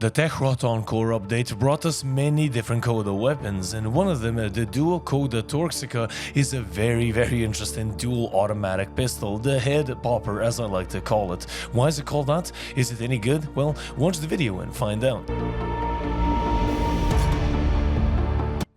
The Techrot Encore update brought us many different Coda weapons, and one of them, the dual Coda Torxica, is a very interesting dual automatic pistol, the head popper as I like to call it. Why is it called that? Is it any good? Well, watch the video and find out.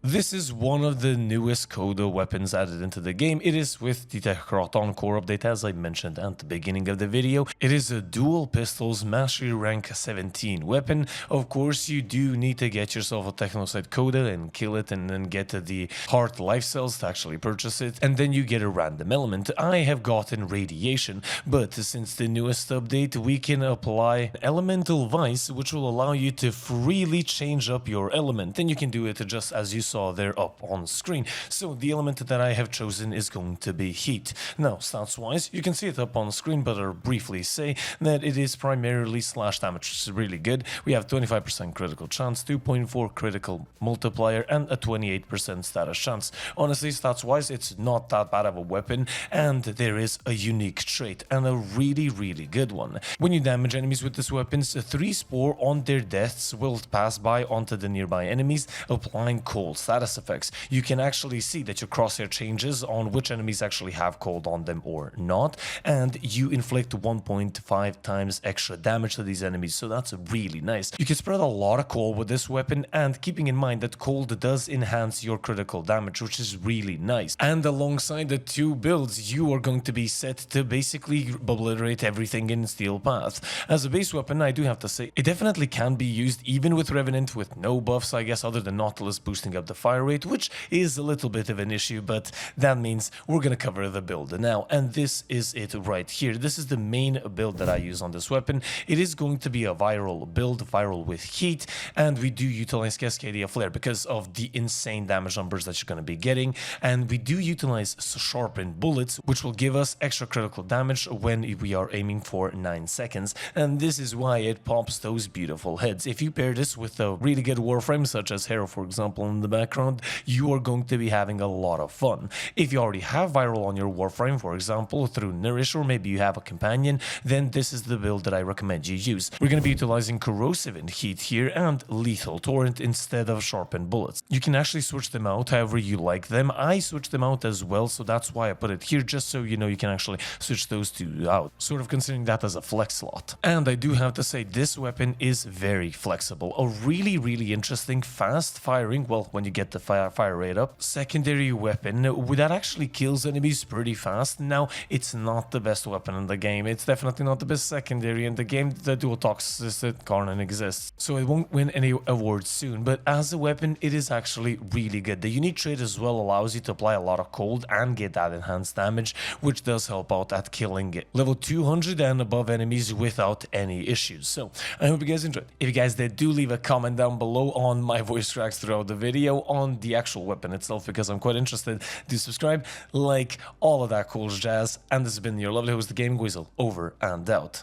This is one of the newest Coda weapons added into the game. It is with the Techrot Encore update, as I mentioned at the beginning of the video. It is a dual pistols mastery rank 17 weapon. Of course, you do need to get yourself a Technosite Coda and kill it and then get the heart life cells to actually purchase it. And then you get a random element. I have gotten radiation, but since the newest update, we can apply elemental vice, which will allow you to freely change up your element. And you can do it just as you saw there up on screen. So the element that I have chosen is going to be heat. Now, stats wise, you can see it up on screen, but I'll briefly say that it is primarily slash damage, which is really good. We have 25% critical chance, 2.4 critical multiplier, and a 28% status chance. Honestly, stats wise, it's not that bad of a weapon, and there is a unique trait, and a really good one. When you damage enemies with this weapon, 3 spore on their deaths will pass by onto the nearby enemies, applying cold status effects. You can actually see that your crosshair changes on which enemies actually have cold on them or not, and you inflict 1.5 times extra damage to these enemies, so that's really nice. You can spread a lot of cold with this weapon, and keeping in mind that cold does enhance your critical damage, which is really nice. And alongside the two builds, you are going to be set to basically obliterate everything in Steel Path. As a base weapon, I do have to say, it definitely can be used even with Revenant with no buffs, I guess, other than Nautilus boosting up the fire rate, which is a little bit of an issue, but that means we're gonna cover the build now, and this is it right here. This is the main build that I use on this weapon. It is going to be a viral build, viral with heat, and we do utilize Cascadia Flare because of the insane damage numbers that you're gonna be getting, and we do utilize sharpened bullets, which will give us extra critical damage when we are aiming for 9 seconds, and this is why it pops those beautiful heads. If you pair this with a really good Warframe, such as Hero, for example, in the background, you are going to be having a lot of fun. If you already have viral on your Warframe, for example, through Nourish, or maybe you have a companion, then this is the build that I recommend you use. We're going to be utilizing corrosive and heat here and lethal torrent instead of sharpened bullets. You can actually switch them out however you like them. I switched them out as well, so that's why I put it here, just so you know you can actually switch those two out, sort of considering that as a flex slot. And I do have to say, this weapon is very flexible, a really interesting fast firing, well, when you get the fire rate up, secondary weapon that actually kills enemies pretty fast. Now, it's not the best weapon in the game, it's definitely not the best secondary in the game. The dual toxic Karnan exists, so it won't win any awards soon, but as a weapon it is actually really good. The unique trait as well allows you to apply a lot of cold and get that enhanced damage, which does help out at killing level 200 and above enemies without any issues. So I hope you guys enjoyed. If you guys did, do leave a comment down below on my voice cracks throughout the video, on the actual weapon itself, because I'm quite interested. Do subscribe, like, all of that cool jazz, and this has been your lovely host, the Gaming Weasel, over and out.